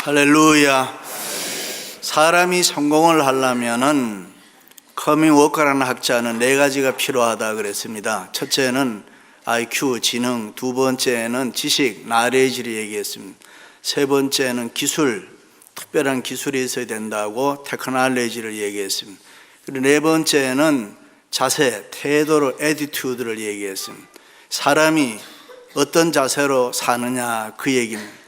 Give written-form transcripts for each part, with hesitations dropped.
할렐루야. 사람이 성공을 하려면은 커밍 워커라는 학자는 4가지가 필요하다 그랬습니다. 첫째는 IQ, 지능, 두 번째는 지식, 나레지를 얘기했습니다. 세 번째는 기술, 특별한 기술이 있어야 된다고 테크놀로지를 얘기했습니다. 그리고 네 번째는 자세, 태도를, 애티튜드를 얘기했습니다. 사람이 어떤 자세로 사느냐 그 얘기입니다.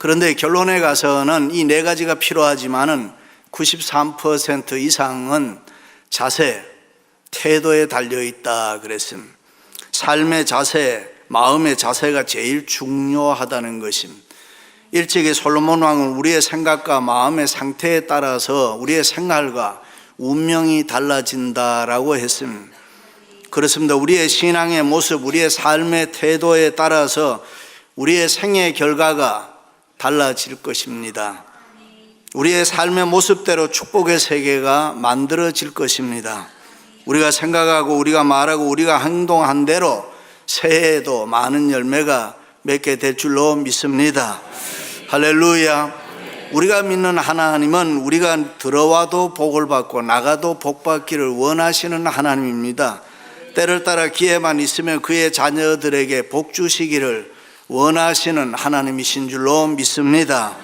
그런데 결론에 가서는 이 4가지가 필요하지만은 93% 이상은 자세, 태도에 달려있다 그랬습니다. 삶의 자세, 마음의 자세가 제일 중요하다는 것입니다. 일찍이 솔로몬 왕은 우리의 생각과 마음의 상태에 따라서 우리의 생활과 운명이 달라진다라고 했습니다. 그렇습니다. 우리의 신앙의 모습, 우리의 삶의 태도에 따라서 우리의 생의 결과가 달라질 것입니다. 우리의 삶의 모습대로 축복의 세계가 만들어질 것입니다. 우리가 생각하고 우리가 말하고 우리가 행동한 대로 새해에도 많은 열매가 맺게 될 줄로 믿습니다. 할렐루야. 우리가 믿는 하나님은 우리가 들어와도 복을 받고 나가도 복 받기를 원하시는 하나님입니다. 때를 따라 기회만 있으면 그의 자녀들에게 복 주시기를 원하시는 하나님이신 줄로 믿습니다.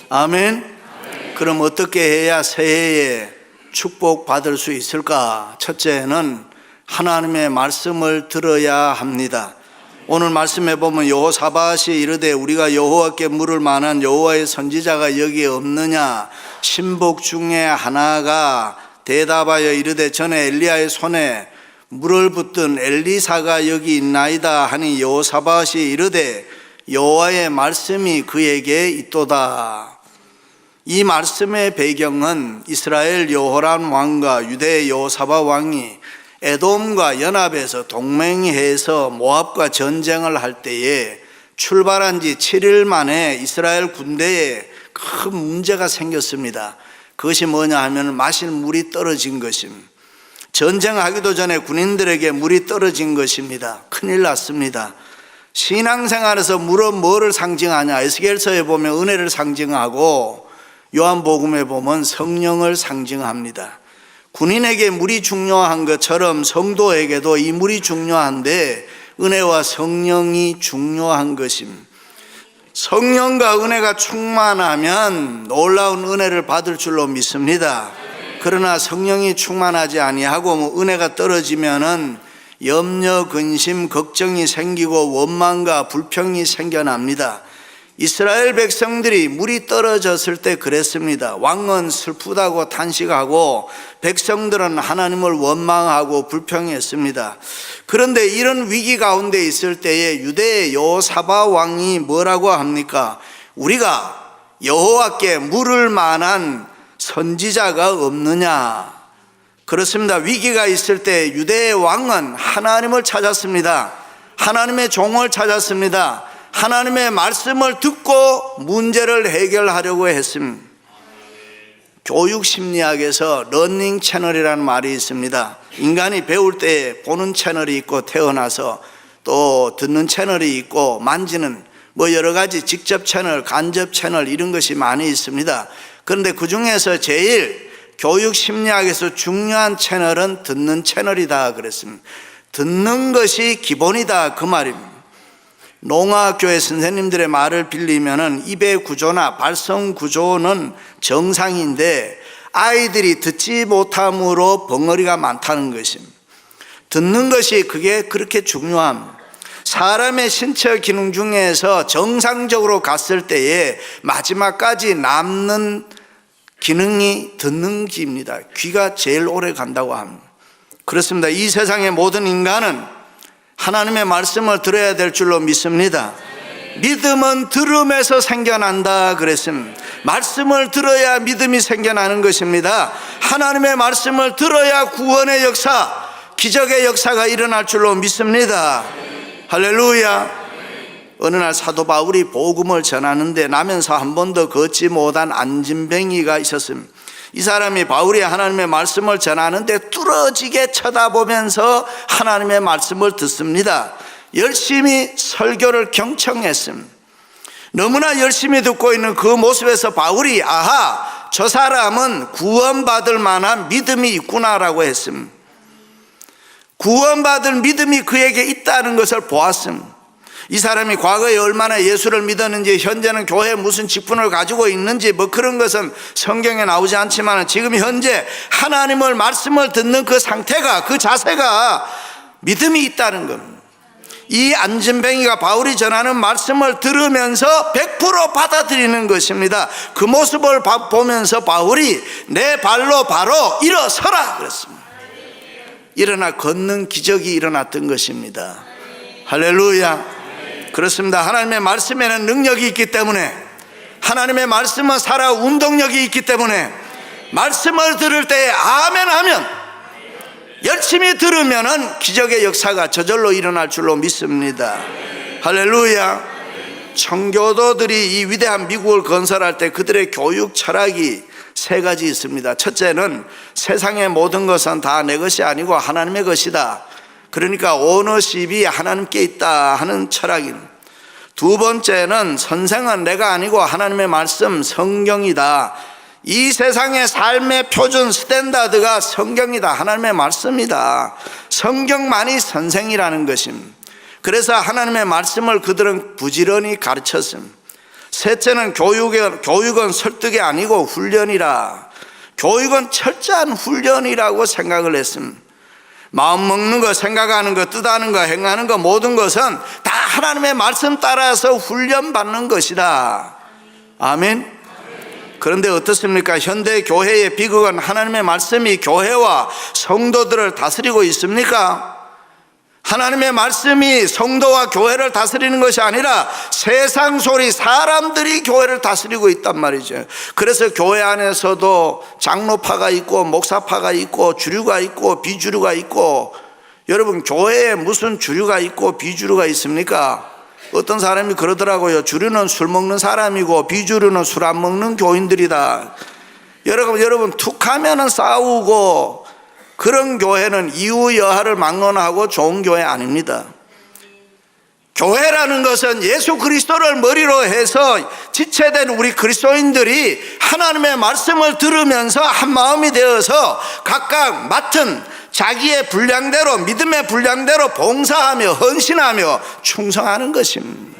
아멘. 그럼 어떻게 해야 새해에 축복 받을 수 있을까? 첫째는 하나님의 말씀을 들어야 합니다. 오늘 말씀해 보면 여호사밧이 이르되 우리가 여호와께 물을 만한 여호와의 선지자가 여기 없느냐? 신복 중에 하나가 대답하여 이르되 전에 엘리야의 손에 물을 붓던 엘리사가 여기 있나이다 하니 여호사밧이 이르되 여호와의 말씀이 그에게 있도다. 이 말씀의 배경은 이스라엘 여호람 왕과 유대 여호사밧 왕이 에돔과 연합해서 동맹해서 모압과 전쟁을 할 때에 출발한 지 7일 만에 이스라엘 군대에 큰 문제가 생겼습니다. 그것이 뭐냐 하면 마실 물이 떨어진 것입니다. 전쟁하기도 전에 군인들에게 물이 떨어진 것입니다. 큰일 났습니다. 신앙생활에서 물은 뭐를 상징하냐? 에스겔서에 보면 은혜를 상징하고 요한복음에 보면 성령을 상징합니다. 군인에게 물이 중요한 것처럼 성도에게도 이 물이 중요한데 은혜와 성령이 중요한 것입니다. 성령과 은혜가 충만하면 놀라운 은혜를 받을 줄로 믿습니다. 그러나 성령이 충만하지 아니하고 은혜가 떨어지면은 염려, 근심, 걱정이 생기고 원망과 불평이 생겨납니다. 이스라엘 백성들이 물이 떨어졌을 때 그랬습니다. 왕은 슬프다고 탄식하고 백성들은 하나님을 원망하고 불평했습니다. 그런데 이런 위기 가운데 있을 때에 유대의 여호사밧 왕이 뭐라고 합니까? 우리가 여호와께 물을 만한 선지자가 없느냐? 그렇습니다. 위기가 있을 때 유대의 왕은 하나님을 찾았습니다. 하나님의 종을 찾았습니다. 하나님의 말씀을 듣고 문제를 해결하려고 했습니다. 교육심리학에서 러닝 채널이라는 말이 있습니다. 인간이 배울 때 보는 채널이 있고 태어나서 또 듣는 채널이 있고 만지는 여러 가지 직접 채널, 간접 채널 이런 것이 많이 있습니다. 그런데 그 중에서 제일 교육심리학에서 중요한 채널은 듣는 채널이다 그랬습니다. 듣는 것이 기본이다 그 말입니다. 농아교회 선생님들의 말을 빌리면은 입의 구조나 발성 구조는 정상인데 아이들이 듣지 못함으로 벙어리가 많다는 것입니다. 듣는 것이 그게 그렇게 중요합니다. 사람의 신체 기능 중에서 정상적으로 갔을 때에 마지막까지 남는 기능이 듣는 귀입니다. 귀가 제일 오래 간다고 합니다. 그렇습니다. 이 세상의 모든 인간은 하나님의 말씀을 들어야 될 줄로 믿습니다. 믿음은 들음에서 생겨난다 그랬습니다. 말씀을 들어야 믿음이 생겨나는 것입니다. 하나님의 말씀을 들어야 구원의 역사, 기적의 역사가 일어날 줄로 믿습니다. 할렐루야. 어느 날 사도 바울이 복음을 전하는데 나면서 한 번도 걷지 못한 안진뱅이가 있었습니다. 이 사람이 바울이 하나님의 말씀을 전하는데 뚫어지게 쳐다보면서 하나님의 말씀을 듣습니다. 열심히 설교를 경청했습니다. 너무나 열심히 듣고 있는 그 모습에서 바울이 아하, 저 사람은 구원받을 만한 믿음이 있구나라고 했음. 구원받을 믿음이 그에게 있다는 것을 보았음. 이 사람이 과거에 얼마나 예수를 믿었는지, 현재는 교회에 무슨 직분을 가지고 있는지 뭐 그런 것은 성경에 나오지 않지만 지금 현재 하나님의 말씀을 듣는 그 상태가, 그 자세가 믿음이 있다는 겁니다. 이 안진뱅이가 바울이 전하는 말씀을 들으면서 100% 받아들이는 것입니다. 그 모습을 보면서 바울이 내 발로 바로 일어서라 그랬습니다. 일어나 걷는 기적이 일어났던 것입니다. 할렐루야. 그렇습니다. 하나님의 말씀에는 능력이 있기 때문에, 하나님의 말씀은 살아 운동력이 있기 때문에 말씀을 들을 때에 아멘 하면, 열심히 들으면은 기적의 역사가 저절로 일어날 줄로 믿습니다. 할렐루야. 청교도들이 이 위대한 미국을 건설할 때 그들의 교육 철학이 세 가지 있습니다. 첫째는 세상의 모든 것은 다 내 것이 아니고 하나님의 것이다. 그러니까 오너십이 하나님께 있다 하는 철학입니다. 두 번째는 선생은 내가 아니고 하나님의 말씀 성경이다. 이 세상의 삶의 표준 스탠다드가 성경이다. 하나님의 말씀이다. 성경만이 선생이라는 것입니다. 그래서 하나님의 말씀을 그들은 부지런히 가르쳤습니다. 셋째는 교육은 설득이 아니고 훈련이라. 교육은 철저한 훈련이라고 생각을 했습니다. 마음 먹는 거, 생각하는 거, 뜻하는 거, 행하는 거, 모든 것은 다 하나님의 말씀 따라서 훈련받는 것이다. 아멘. 그런데 어떻습니까? 현대 교회의 비극은 하나님의 말씀이 교회와 성도들을 다스리고 있습니까? 하나님의 말씀이 성도와 교회를 다스리는 것이 아니라 세상 소리, 사람들이 교회를 다스리고 있단 말이죠. 그래서 교회 안에서도 장로파가 있고 목사파가 있고 주류가 있고 비주류가 있고, 여러분 교회에 무슨 주류가 있고 비주류가 있습니까? 어떤 사람이 그러더라고요. 주류는 술 먹는 사람이고 비주류는 술 안 먹는 교인들이다. 여러분 툭 하면은 싸우고, 그런 교회는 이유 여하를 막론하고 좋은 교회 아닙니다. 교회라는 것은 예수 그리스도를 머리로 해서 지체된 우리 그리스도인들이 하나님의 말씀을 들으면서 한 마음이 되어서 각각 맡은 자기의 분량대로, 믿음의 분량대로 봉사하며 헌신하며 충성하는 것입니다.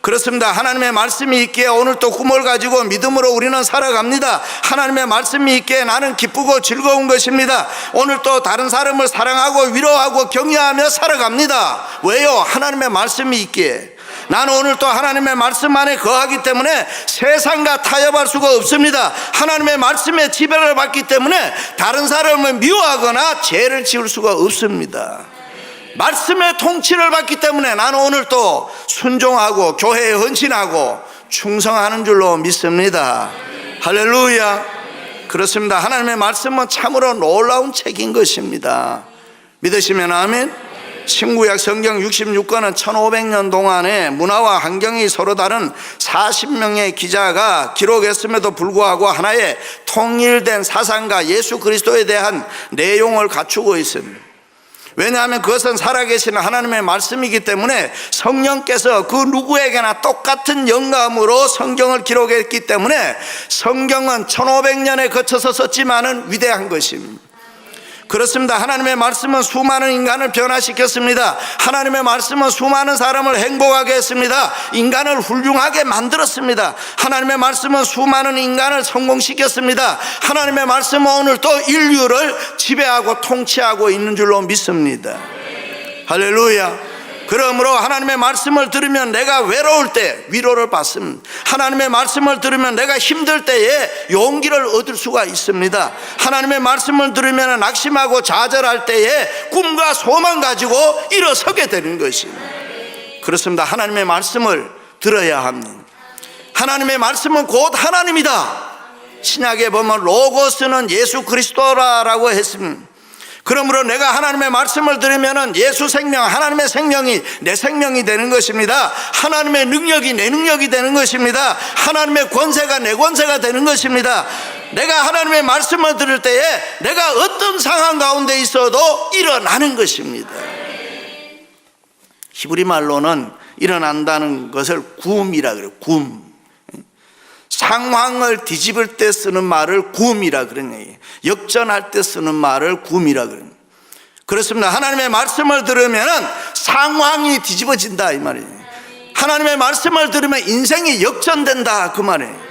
그렇습니다. 하나님의 말씀이 있기에 오늘 또 꿈을 가지고 믿음으로 우리는 살아갑니다. 하나님의 말씀이 있기에 나는 기쁘고 즐거운 것입니다. 오늘 또 다른 사람을 사랑하고 위로하고 격려하며 살아갑니다. 왜요? 하나님의 말씀이 있기에. 나는 오늘 또 하나님의 말씀 안에 거하기 때문에 세상과 타협할 수가 없습니다. 하나님의 말씀에 지배를 받기 때문에 다른 사람을 미워하거나 죄를 지을 수가 없습니다. 말씀의 통치를 받기 때문에 나는 오늘 또 순종하고 교회에 헌신하고 충성하는 줄로 믿습니다. 할렐루야. 그렇습니다. 하나님의 말씀은 참으로 놀라운 책인 것입니다. 믿으시면 아멘. 신구약 성경 66권은 1500년 동안에 문화와 환경이 서로 다른 40명의 기자가 기록했음에도 불구하고 하나의 통일된 사상과 예수 그리스도에 대한 내용을 갖추고 있습니다. 왜냐하면 그것은 살아계신 하나님의 말씀이기 때문에 성령께서 그 누구에게나 똑같은 영감으로 성경을 기록했기 때문에 성경은 1500년에 거쳐서 썼지만은 위대한 것입니다. 그렇습니다. 하나님의 말씀은 수많은 인간을 변화시켰습니다. 하나님의 말씀은 수많은 사람을 행복하게 했습니다. 인간을 훌륭하게 만들었습니다. 하나님의 말씀은 수많은 인간을 성공시켰습니다. 하나님의 말씀은 오늘 또 인류를 지배하고 통치하고 있는 줄로 믿습니다. 할렐루야. 그러므로 하나님의 말씀을 들으면 내가 외로울 때 위로를 받습니다. 하나님의 말씀을 들으면 내가 힘들 때에 용기를 얻을 수가 있습니다. 하나님의 말씀을 들으면 낙심하고 좌절할 때에 꿈과 소망 가지고 일어서게 되는 것입니다. 그렇습니다. 하나님의 말씀을 들어야 합니다. 하나님의 말씀은 곧 하나님이다. 신약에 보면 로고스는 예수 그리스도라고 했습니다. 그러므로 내가 하나님의 말씀을 들으면 예수 생명, 하나님의 생명이 내 생명이 되는 것입니다. 하나님의 능력이 내 능력이 되는 것입니다. 하나님의 권세가 내 권세가 되는 것입니다. 내가 하나님의 말씀을 들을 때에 내가 어떤 상황 가운데 있어도 일어나는 것입니다. 히브리 말로는 일어난다는 것을 구음이라 그래요. 구음. 상황을 뒤집을 때 쓰는 말을 구음이라 그런 얘기예요. 역전할 때 쓰는 말을 구음이라 그래요. 그렇습니다. 하나님의 말씀을 들으면은 상황이 뒤집어진다 이 말이에요. 하나님의 말씀을 들으면 인생이 역전된다 그 말이에요.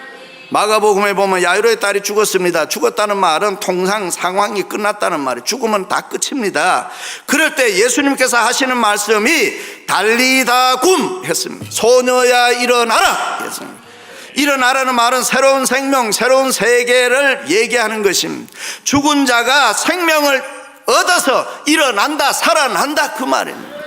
마가복음에 보면 야이로의 딸이 죽었습니다. 죽었다는 말은 통상 상황이 끝났다는 말이에요. 죽으면 다 끝입니다. 그럴 때 예수님께서 하시는 말씀이 달리다 굼 했습니다. 소녀야 일어나라 했습니다. 일어나라는 말은 새로운 생명, 새로운 세계를 얘기하는 것입니다. 죽은 자가 생명을 얻어서 일어난다, 살아난다 그 말입니다.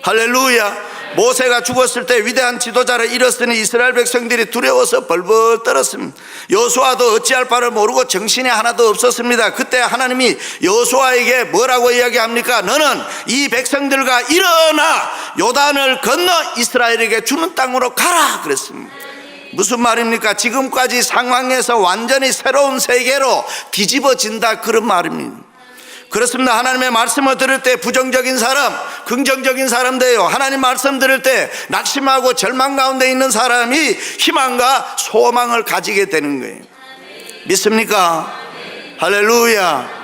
할렐루야. 모세가 죽었을 때 위대한 지도자를 잃었으니 이스라엘 백성들이 두려워서 벌벌 떨었습니다. 여호수아도 어찌할 바를 모르고 정신이 하나도 없었습니다. 그때 하나님이 여호수아에게 뭐라고 이야기합니까? 너는 이 백성들과 일어나 요단을 건너 이스라엘에게 주는 땅으로 가라 그랬습니다. 무슨 말입니까? 지금까지 상황에서 완전히 새로운 세계로 뒤집어진다 그런 말입니다. 그렇습니다. 하나님의 말씀을 들을 때 부정적인 사람, 긍정적인 사람도요. 하나님 말씀 들을 때 낙심하고 절망 가운데 있는 사람이 희망과 소망을 가지게 되는 거예요. 믿습니까? 할렐루야.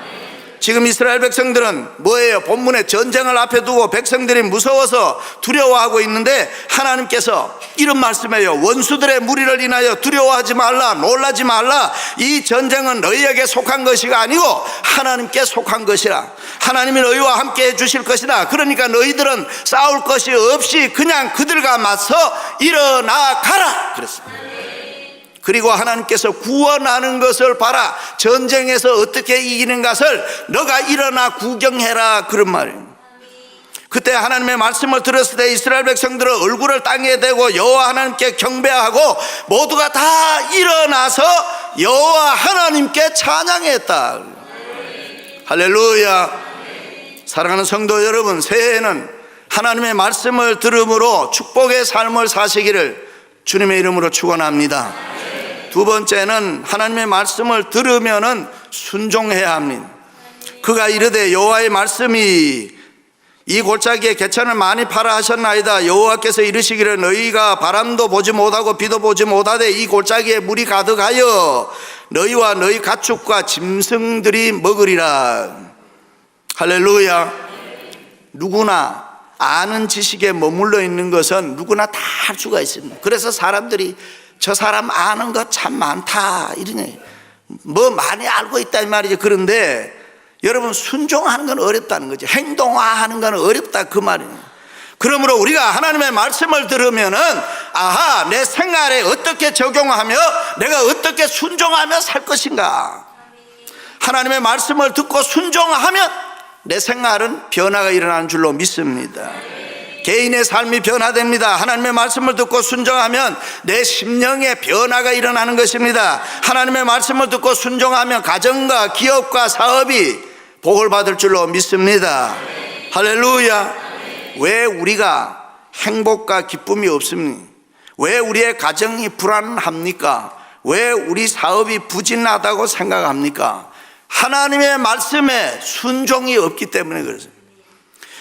지금 이스라엘 백성들은 뭐예요? 본문에 전쟁을 앞에 두고 백성들이 무서워서 두려워하고 있는데 하나님께서 이런 말씀이에요. 원수들의 무리를 인하여 두려워하지 말라, 놀라지 말라. 이 전쟁은 너희에게 속한 것이 아니고 하나님께 속한 것이라. 하나님이 너희와 함께 해주실 것이다. 그러니까 너희들은 싸울 것이 없이 그냥 그들과 맞서 일어나 가라 그랬습니다. 그리고 하나님께서 구원하는 것을 봐라. 전쟁에서 어떻게 이기는 것을 너가 일어나 구경해라 그런 말이에요. 그때 하나님의 말씀을 들었을 때 이스라엘 백성들은 얼굴을 땅에 대고 여호와 하나님께 경배하고 모두가 다 일어나서 여호와 하나님께 찬양했다. 할렐루야. 사랑하는 성도 여러분, 새해에는 하나님의 말씀을 들음으로 축복의 삶을 사시기를 주님의 이름으로 축원합니다. 두 번째는 하나님의 말씀을 들으면은 순종해야 합니다. 그가 이르되 여호와의 말씀이 이 골짜기에 개천을 많이 팔아 하셨나이다. 여호와께서 이르시기를 너희가 바람도 보지 못하고 비도 보지 못하되 이 골짜기에 물이 가득하여 너희와 너희 가축과 짐승들이 먹으리라. 할렐루야. 누구나 아는 지식에 머물러 있는 것은 누구나 다 할 수가 있습니다. 그래서 사람들이 저 사람 아는 것 참 많다 이러네. 뭐 많이 알고 있다 이 말이죠. 그런데 여러분 순종하는 건 어렵다는 거죠. 행동화하는 건 어렵다 그 말이에요. 그러므로 우리가 하나님의 말씀을 들으면은 아하, 내 생활에 어떻게 적용하며 내가 어떻게 순종하며 살 것인가. 하나님의 말씀을 듣고 순종하면 내 생활은 변화가 일어나는 줄로 믿습니다. 개인의 삶이 변화됩니다. 하나님의 말씀을 듣고 순종하면 내 심령의 변화가 일어나는 것입니다. 하나님의 말씀을 듣고 순종하면 가정과 기업과 사업이 복을 받을 줄로 믿습니다. 할렐루야. 왜 우리가 행복과 기쁨이 없습니까? 왜 우리의 가정이 불안합니까? 왜 우리 사업이 부진하다고 생각합니까? 하나님의 말씀에 순종이 없기 때문에 그렇습니다.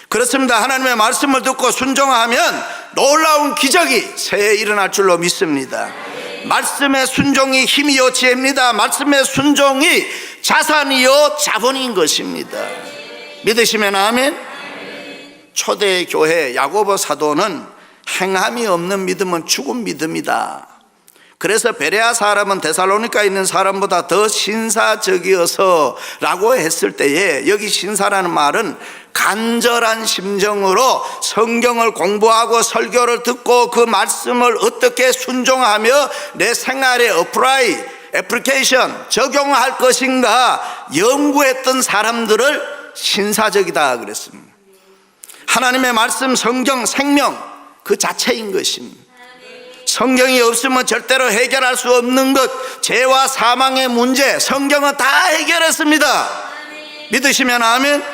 그렇습니다. 하나님의 말씀을 듣고 순종하면 놀라운 기적이 새해에 일어날 줄로 믿습니다. 말씀의 순종이 힘이요 지혜입니다. 말씀의 순종이 자산이요 자본인 것입니다. 믿으시면 아멘. 초대 교회 야고보 사도는 행함이 없는 믿음은 죽은 믿음이다. 그래서 베레아 사람은 데살로니카에 있는 사람보다 더 신사적이어서 라고 했을 때에 여기 신사라는 말은 간절한 심정으로 성경을 공부하고 설교를 듣고 그 말씀을 어떻게 순종하며 내 생활에 애플리케이션 적용할 것인가 연구했던 사람들을 신사적이다 그랬습니다. 하나님의 말씀, 성경, 생명 그 자체인 것입니다. 성경이 없으면 절대로 해결할 수 없는 것, 죄와 사망의 문제, 성경은 다 해결했습니다. 믿으시면 아멘.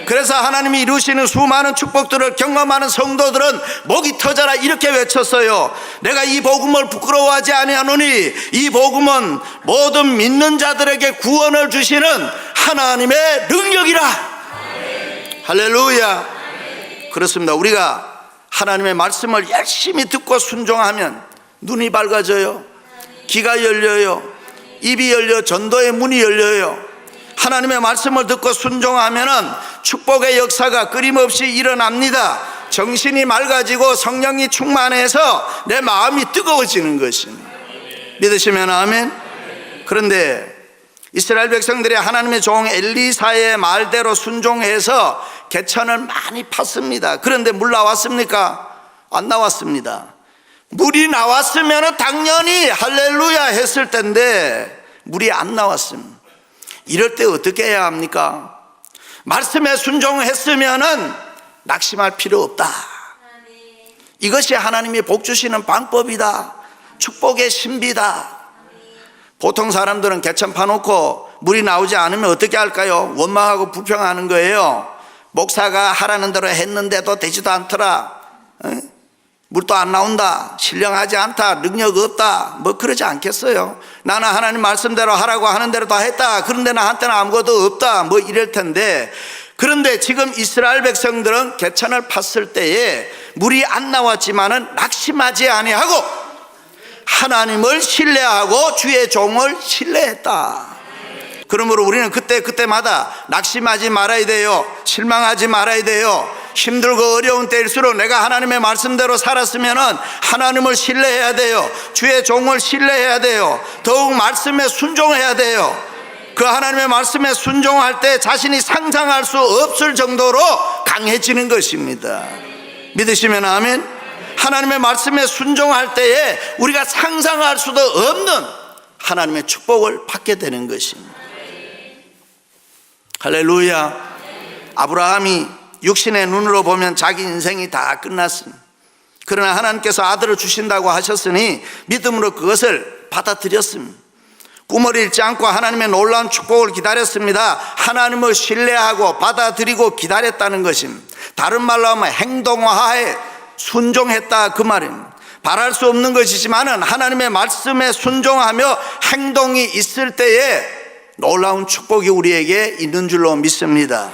그래서 하나님이 이루시는 수많은 축복들을 경험하는 성도들은 목이 터져라 이렇게 외쳤어요. 내가 이 복음을 부끄러워하지 아니하노니 이 복음은 모든 믿는 자들에게 구원을 주시는 하나님의 능력이라. 할렐루야. 그렇습니다. 우리가 하나님의 말씀을 열심히 듣고 순종하면 눈이 밝아져요. 귀가 열려요. 입이 열려 전도의 문이 열려요. 하나님의 말씀을 듣고 순종하면은 축복의 역사가 끊임없이 일어납니다. 정신이 맑아지고 성령이 충만해서 내 마음이 뜨거워지는 것입니다. 믿으시면 아멘. 그런데 이스라엘 백성들이 하나님의 종 엘리사의 말대로 순종해서 개천을 많이 팠습니다. 그런데 물 나왔습니까? 안 나왔습니다. 물이 나왔으면 당연히 할렐루야 했을 텐데 물이 안 나왔습니다. 이럴 때 어떻게 해야 합니까? 말씀에 순종했으면 낙심할 필요 없다. 이것이 하나님이 복 주시는 방법이다. 축복의 신비다. 보통 사람들은 개천 파놓고 물이 나오지 않으면 어떻게 할까요? 원망하고 불평하는 거예요. 목사가 하라는 대로 했는데도 되지도 않더라. 물도 안 나온다. 신령하지 않다. 능력 없다. 뭐 그러지 않겠어요? 나는 하나님 말씀대로 하라고 하는 대로 다 했다. 그런데 나한테는 아무것도 없다. 뭐 이럴 텐데, 그런데 지금 이스라엘 백성들은 개천을 팠을 때에 물이 안 나왔지만은 낙심하지 아니하고 하나님을 신뢰하고 주의 종을 신뢰했다. 그러므로 우리는 그때마다 낙심하지 말아야 돼요. 실망하지 말아야 돼요. 힘들고 어려운 때일수록 내가 하나님의 말씀대로 살았으면 하나님을 신뢰해야 돼요. 주의 종을 신뢰해야 돼요. 더욱 말씀에 순종해야 돼요. 그 하나님의 말씀에 순종할 때 자신이 상상할 수 없을 정도로 강해지는 것입니다. 믿으시면 아멘. 하나님의 말씀에 순종할 때에 우리가 상상할 수도 없는 하나님의 축복을 받게 되는 것입니다. 할렐루야. 아브라함이 육신의 눈으로 보면 자기 인생이 다 끝났습니다. 그러나 하나님께서 아들을 주신다고 하셨으니 믿음으로 그것을 받아들였습니다. 꿈을 잃지 않고 하나님의 놀라운 축복을 기다렸습니다. 하나님을 신뢰하고 받아들이고 기다렸다는 것입니다. 다른 말로 하면 행동화에 순종했다 그 말입니다. 바랄 수 없는 것이지만은 하나님의 말씀에 순종하며 행동이 있을 때에 놀라운 축복이 우리에게 있는 줄로 믿습니다.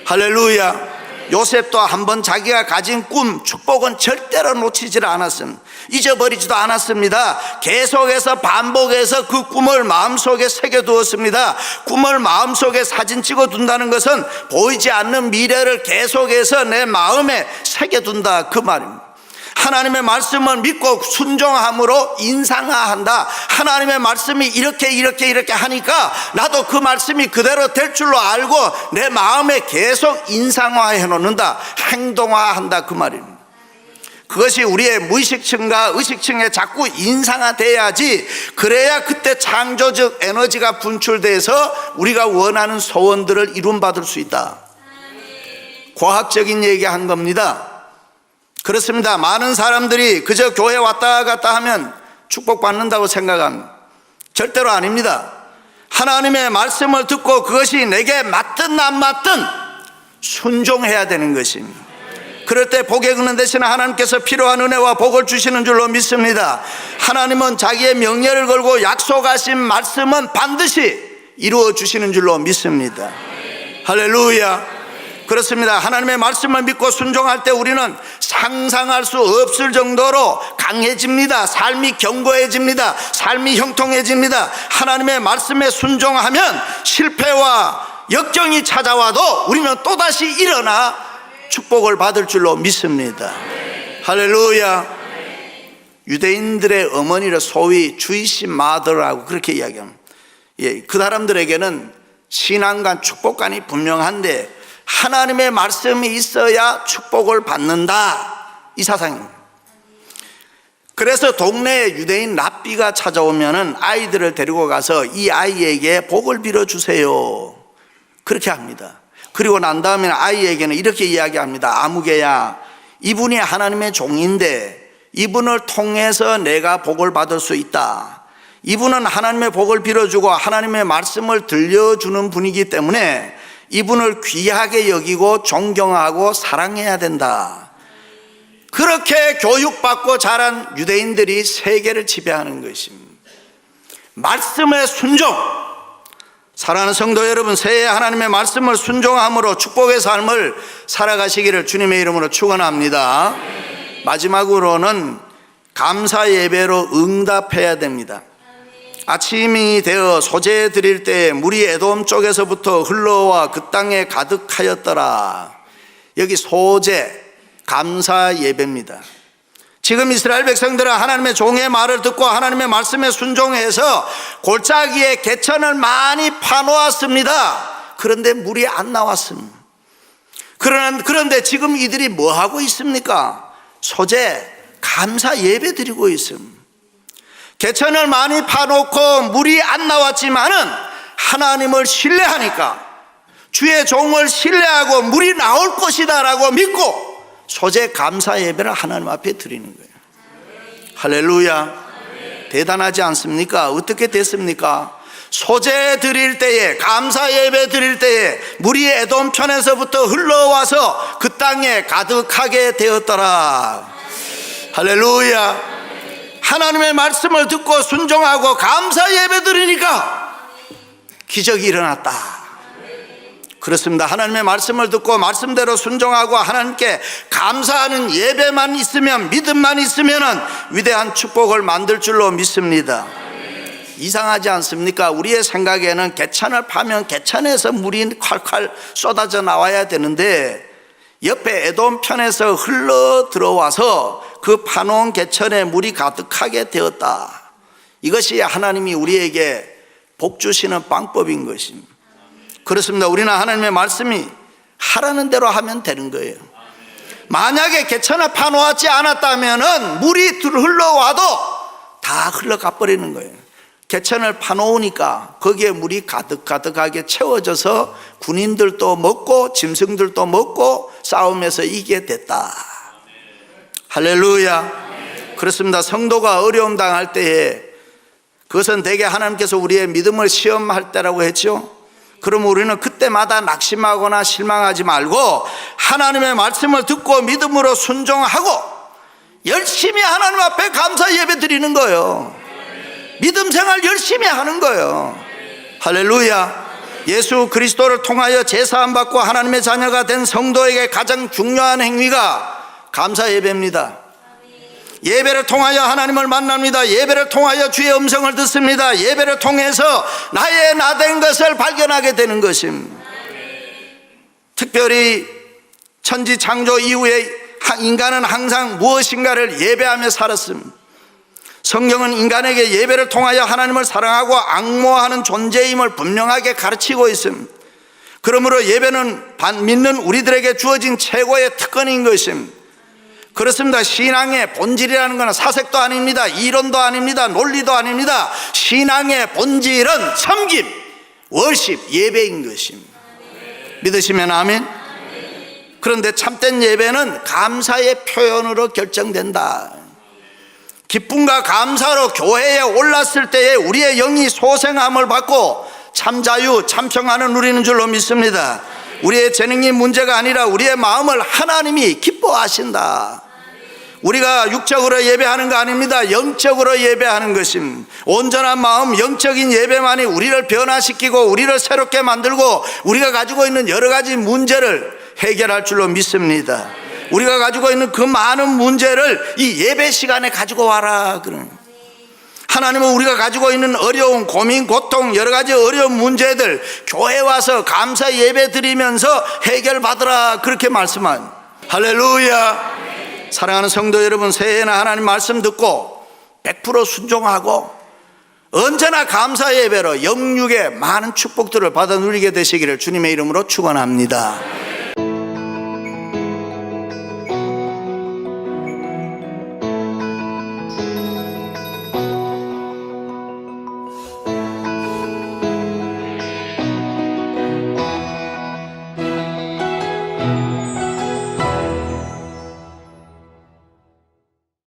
할렐루야. 요셉도 한번 자기가 가진 꿈, 축복은 절대로 놓치질 않았습니다. 잊어버리지도 않았습니다. 계속해서 반복해서 그 꿈을 마음속에 새겨두었습니다. 꿈을 마음속에 사진 찍어둔다는 것은 보이지 않는 미래를 계속해서 내 마음에 새겨둔다 그 말입니다. 하나님의 말씀을 믿고 순종함으로 인상화한다. 하나님의 말씀이 이렇게 하니까 나도 그 말씀이 그대로 될 줄로 알고 내 마음에 계속 인상화해 놓는다. 행동화한다 그 말입니다. 그것이 우리의 무의식층과 의식층에 자꾸 인상화돼야지, 그래야 그때 창조적 에너지가 분출돼서 우리가 원하는 소원들을 이룸받을 수 있다. 과학적인 얘기한 겁니다. 그렇습니다. 많은 사람들이 그저 교회 왔다 갔다 하면 축복받는다고 생각합니다. 절대로 아닙니다. 하나님의 말씀을 듣고 그것이 내게 맞든 안 맞든 순종해야 되는 것입니다. 그럴 때 복의 근원 되시는 하나님께서 필요한 은혜와 복을 주시는 줄로 믿습니다. 하나님은 자기의 명예를 걸고 약속하신 말씀은 반드시 이루어 주시는 줄로 믿습니다. 할렐루야. 그렇습니다. 하나님의 말씀을 믿고 순종할 때 우리는 상상할 수 없을 정도로 강해집니다. 삶이 견고해집니다. 삶이 형통해집니다. 하나님의 말씀에 순종하면 실패와 역경이 찾아와도 우리는 또다시 일어나 축복을 받을 줄로 믿습니다. 할렐루야. 유대인들의 어머니를 소위 주이시 마더라고 그렇게 이야기합니다. 그 사람들에게는 신앙관 축복관이 분명한데 하나님의 말씀이 있어야 축복을 받는다, 이 사상입니다. 그래서 동네에 유대인 랍비가 찾아오면은 아이들을 데리고 가서 이 아이에게 복을 빌어주세요, 그렇게 합니다. 그리고 난 다음에 아이에게는 이렇게 이야기합니다. 아무개야, 이분이 하나님의 종인데 이분을 통해서 내가 복을 받을 수 있다. 이분은 하나님의 복을 빌어주고 하나님의 말씀을 들려주는 분이기 때문에 이분을 귀하게 여기고 존경하고 사랑해야 된다. 그렇게 교육받고 자란 유대인들이 세계를 지배하는 것입니다. 말씀의 순종, 사랑하는 성도 여러분, 새해 하나님의 말씀을 순종함으로 축복의 삶을 살아가시기를 주님의 이름으로 축원합니다. 마지막으로는 감사 예배로 응답해야 됩니다. 아침이 되어 소재 드릴 때에 물이 에돔 쪽에서부터 흘러와 그 땅에 가득하였더라. 여기 소재, 감사 예배입니다. 지금 이스라엘 백성들은 하나님의 종의 말을 듣고 하나님의 말씀에 순종해서 골짜기에 개천을 많이 파놓았습니다. 그런데 물이 안 나왔습니다. 그런데 지금 이들이 뭐 하고 있습니까? 소재, 감사 예배 드리고 있습니다. 개천을 많이 파놓고 물이 안 나왔지만은 하나님을 신뢰하니까, 주의 종을 신뢰하고 물이 나올 것이다 라고 믿고 소재 감사 예배를 하나님 앞에 드리는 거예요. 할렐루야. 대단하지 않습니까? 어떻게 됐습니까? 소재 드릴 때에, 감사 예배 드릴 때에 물이 에돔 편에서부터 흘러와서 그 땅에 가득하게 되었더라. 할렐루야. 하나님의 말씀을 듣고 순종하고 감사 예배 드리니까 기적이 일어났다. 그렇습니다. 하나님의 말씀을 듣고 말씀대로 순종하고 하나님께 감사하는 예배만 있으면, 믿음만 있으면 위대한 축복을 만들 줄로 믿습니다. 이상하지 않습니까? 우리의 생각에는 개천을 파면 개천에서 물이 콸콸 쏟아져 나와야 되는데 옆에 에돔 편에서 흘러 들어와서 그 파놓은 개천에 물이 가득하게 되었다. 이것이 하나님이 우리에게 복 주시는 방법인 것입니다. 그렇습니다. 우리는 하나님의 말씀이 하라는 대로 하면 되는 거예요. 만약에 개천을 파놓았지 않았다면 물이 흘러와도 다 흘러가 버리는 거예요. 개천을 파놓으니까 거기에 물이 가득가득하게 채워져서 군인들도 먹고 짐승들도 먹고 싸움에서 이기게 됐다. 할렐루야. 그렇습니다. 성도가 어려움 당할 때에 그것은 대개 하나님께서 우리의 믿음을 시험할 때라고 했죠. 그럼 우리는 그때마다 낙심하거나 실망하지 말고 하나님의 말씀을 듣고 믿음으로 순종하고 열심히 하나님 앞에 감사 예배 드리는 거예요. 믿음 생활 열심히 하는 거예요. 할렐루야. 예수 그리스도를 통하여 제사함 받고 하나님의 자녀가 된 성도에게 가장 중요한 행위가 감사 예배입니다. 예배를 통하여 하나님을 만납니다. 예배를 통하여 주의 음성을 듣습니다. 예배를 통해서 나의 나된 것을 발견하게 되는 것입니다. 특별히 천지 창조 이후에 인간은 항상 무엇인가를 예배하며 살았습니다. 성경은 인간에게 예배를 통하여 하나님을 사랑하고 앙모하는 존재임을 분명하게 가르치고 있습니다. 그러므로 예배는 믿는 우리들에게 주어진 최고의 특권인 것입니다. 그렇습니다. 신앙의 본질이라는 것은 사색도 아닙니다. 이론도 아닙니다. 논리도 아닙니다. 신앙의 본질은 섬김, 월십, 예배인 것입니다. 믿으시면 아멘. 그런데 참된 예배는 감사의 표현으로 결정된다. 기쁨과 감사로 교회에 올랐을 때에 우리의 영이 소생함을 받고 참자유, 참평안을 누리는 줄로 믿습니다. 우리의 재능이 문제가 아니라 우리의 마음을 하나님이 기뻐하신다. 우리가 육적으로 예배하는 거 아닙니다. 영적으로 예배하는 것입니다. 온전한 마음, 영적인 예배만이 우리를 변화시키고 우리를 새롭게 만들고 우리가 가지고 있는 여러 가지 문제를 해결할 줄로 믿습니다. 우리가 가지고 있는 그 많은 문제를 이 예배 시간에 가지고 와라. 하나님은 우리가 가지고 있는 어려움, 고민, 고통, 여러 가지 어려운 문제들 교회 와서 감사 예배 드리면서 해결받으라, 그렇게 말씀한. 할렐루야. 사랑하는 성도 여러분, 새해에는 하나님 말씀 듣고 100% 순종하고 언제나 감사 예배로 영육의 많은 축복들을 받아 누리게 되시기를 주님의 이름으로 축원합니다.